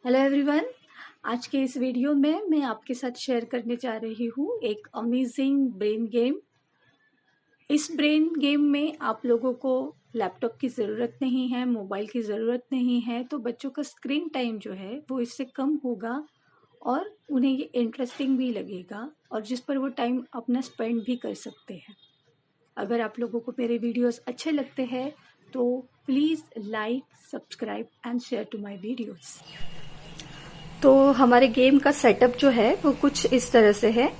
Hello everyone. आज के इस वीडियो में मैं आपके साथ शेयर करने जा रही हूँ एक अमेजिंग ब्रेन गेम। इस ब्रेन गेम में आप लोगों को लैपटॉप की ज़रूरत नहीं है, मोबाइल की ज़रूरत नहीं है, तो बच्चों का स्क्रीन टाइम जो है वो इससे कम होगा और उन्हें ये इंटरेस्टिंग भी लगेगा और जिस पर वो टाइम अपना स्पेंड भी कर सकते हैं। अगर आप लोगों को मेरे वीडियोस अच्छे लगते हैं तो please like, subscribe and share to my videos. तो हमारे गेम का सेटअप जो है वो कुछ इस तरह से है।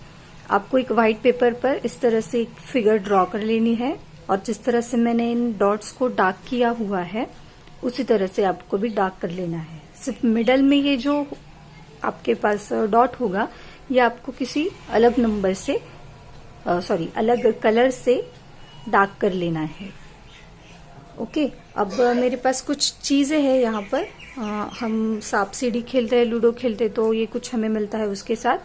आपको एक वाइट पेपर पर इस तरह से एक फिगर ड्रॉ कर लेनी है और जिस तरह से मैंने इन डॉट्स को डार्क किया हुआ है उसी तरह से आपको भी डार्क कर लेना है। सिर्फ मिडल में ये जो आपके पास डॉट होगा ये आपको किसी अलग नंबर से अलग कलर से डार्क कर लेना है। ओके, अब मेरे पास कुछ चीजें हैं यहाँ पर। हम सांप सीढ़ी खेलते हैं, लूडो खेलते तो ये कुछ हमें मिलता है, उसके साथ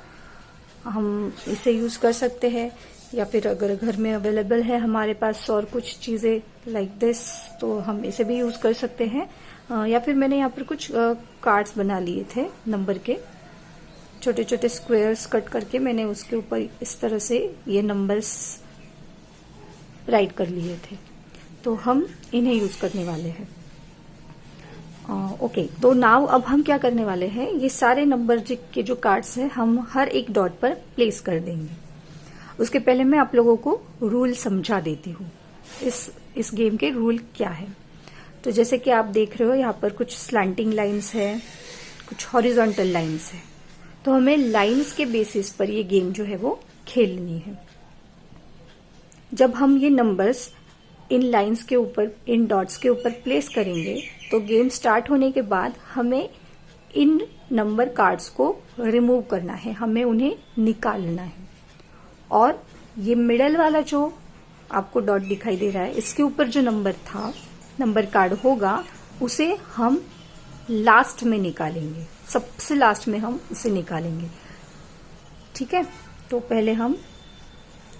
हम इसे यूज कर सकते हैं। या फिर अगर घर में अवेलेबल है हमारे पास और कुछ चीजें लाइक दिस तो हम इसे भी यूज कर सकते हैं। या फिर मैंने यहाँ पर कुछ कार्ड्स बना लिए थे नंबर के, छोटे छोटे स्क्वायर्स कट करके मैंने उसके ऊपर इस तरह से ये नंबर्स राइट कर लिए थे, तो हम इन्हें यूज करने वाले हैं। ओके, तो नाउ अब हम क्या करने वाले हैं, ये सारे नंबर के जो कार्ड्स हैं हम हर एक डॉट पर प्लेस कर देंगे। उसके पहले मैं आप लोगों को रूल समझा देती हूँ। इस गेम के रूल क्या है। तो जैसे कि आप देख रहे हो यहाँ पर कुछ स्लैंटिंग लाइंस है, कुछ हॉरिजॉन्टल लाइंस है, तो हमें लाइंस के बेसिस पर ये गेम जो है वो खेलनी है। जब हम ये नंबर्स इन लाइंस के ऊपर, इन डॉट्स के ऊपर प्लेस करेंगे तो गेम स्टार्ट होने के बाद हमें इन नंबर कार्ड्स को रिमूव करना है, हमें उन्हें निकालना है। और ये मिडल वाला जो आपको डॉट दिखाई दे रहा है इसके ऊपर जो नंबर था, नंबर कार्ड होगा, उसे हम लास्ट में निकालेंगे, सबसे लास्ट में हम उसे निकालेंगे। ठीक है, तो पहले हम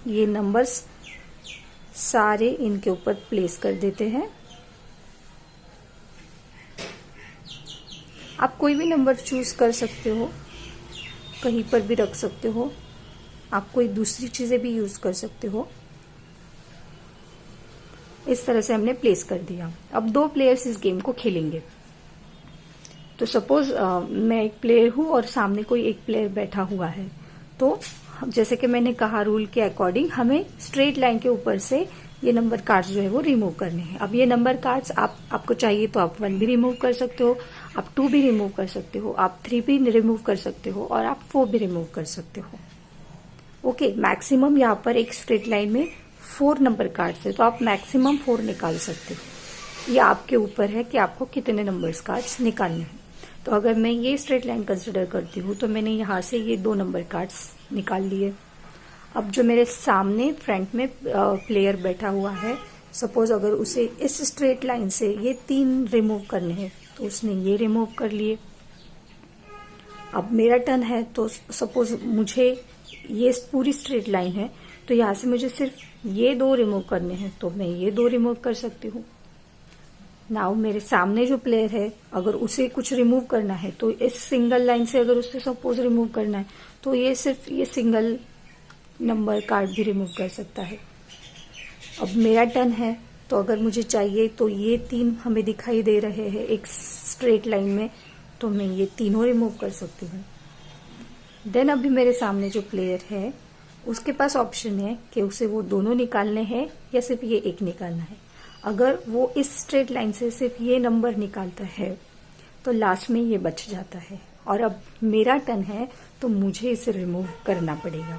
ये नंबर्स सारे इनके ऊपर प्लेस कर देते हैं। आप कोई भी नंबर चूज कर सकते हो, कहीं पर भी रख सकते हो, आप कोई दूसरी चीजें भी यूज कर सकते हो। इस तरह से हमने प्लेस कर दिया। अब दो प्लेयर्स इस गेम को खेलेंगे। तो सपोज मैं एक प्लेयर हूं और सामने कोई एक प्लेयर बैठा हुआ है, तो जैसे कि मैंने कहा रूल के अकॉर्डिंग हमें स्ट्रेट लाइन के ऊपर से ये नंबर कार्ड्स जो है वो रिमूव करने हैं। अब ये नंबर कार्ड्स आपको चाहिए तो आप 1 भी रिमूव कर सकते हो, आप 2 भी रिमूव कर सकते हो, आप 3 भी रिमूव कर सकते हो और आप 4 भी रिमूव कर सकते हो। ओके, मैक्सिमम यहाँ पर एक स्ट्रेट लाइन में 4 नंबर कार्ड्स है, तो आप मैक्सिमम 4 निकाल सकते हो। ये आपके ऊपर है कि आपको कितने नंबर्स कार्ड्स निकालने हैं। तो अगर मैं ये स्ट्रेट लाइन कंसिडर करती हूँ तो मैंने यहाँ से ये 2 नंबर कार्ड्स निकाल लिए। अब जो मेरे सामने फ्रंट में प्लेयर बैठा हुआ है, सपोज अगर उसे इस स्ट्रेट लाइन से ये 3 रिमूव करने हैं तो उसने ये रिमूव कर लिए। अब मेरा टर्न है, तो सपोज मुझे ये पूरी स्ट्रेट लाइन है तो यहाँ से मुझे सिर्फ ये 2 रिमूव करने हैं, तो मैं ये 2 रिमूव कर सकती हूँ। नाउ मेरे सामने जो प्लेयर है अगर उसे कुछ रिमूव करना है तो इस सिंगल लाइन से अगर उसे सपोज रिमूव करना है तो ये सिर्फ ये सिंगल नंबर कार्ड भी रिमूव कर सकता है। अब मेरा टर्न है, तो अगर मुझे चाहिए तो ये 3 हमें दिखाई दे रहे हैं एक स्ट्रेट लाइन में, तो मैं ये तीनों रिमूव कर सकती हूँ। देन अभी मेरे सामने जो प्लेयर है उसके पास ऑप्शन है कि उसे वो दोनों निकालने हैं या सिर्फ ये एक निकालना है। अगर वो इस स्ट्रेट लाइन से सिर्फ ये नंबर निकालता है तो लास्ट में ये बच जाता है और अब मेरा टर्न है तो मुझे इसे रिमूव करना पड़ेगा,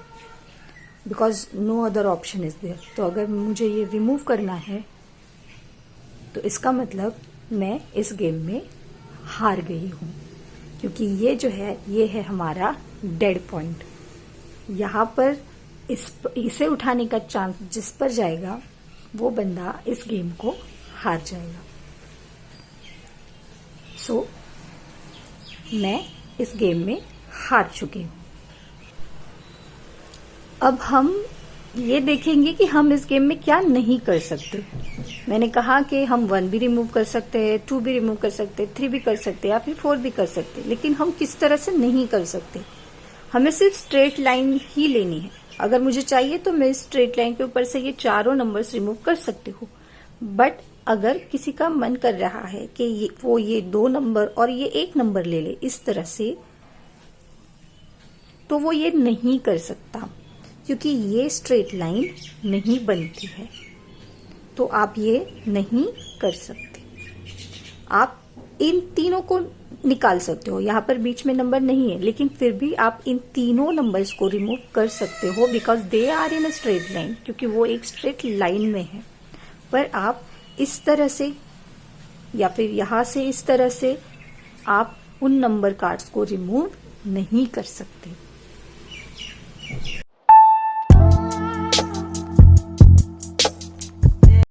because no other option is there. तो अगर मुझे ये रिमूव करना है तो इसका मतलब मैं इस गेम में हार गई हूं, क्योंकि ये जो है ये है हमारा डेड पॉइंट। यहाँ पर इसे उठाने का चांस जिस पर जाएगा वो बंदा इस गेम को हार जाएगा। सो मैं इस गेम में हार चुकी हूं। अब हम ये देखेंगे कि हम इस गेम में क्या नहीं कर सकते। मैंने कहा कि हम 1 भी रिमूव कर सकते हैं, 2 भी रिमूव कर सकते हैं, 3 भी कर सकते हैं या फिर 4 भी कर सकते हैं, लेकिन हम किस तरह से नहीं कर सकते। हमें सिर्फ स्ट्रेट लाइन ही लेनी है। अगर मुझे चाहिए तो मैं स्ट्रेट लाइन के ऊपर से ये चारों नंबर्स रिमूव कर सकती हूँ, बट अगर किसी का मन कर रहा है कि वो ये 2 नंबर और ये 1 नंबर ले ले इस तरह से, तो वो ये नहीं कर सकता, क्योंकि ये स्ट्रेट लाइन नहीं बनती है। तो आप ये नहीं कर सकते। आप इन तीनों को निकाल सकते हो, यहाँ पर बीच में नंबर नहीं है, लेकिन फिर भी आप इन तीनों नंबर्स को रिमूव कर सकते हो because they are in a straight line, क्योंकि वो एक स्ट्रेट लाइन में है। पर आप इस तरह से या फिर यहां से इस तरह से आप उन नंबर कार्ड्स को रिमूव नहीं कर सकते।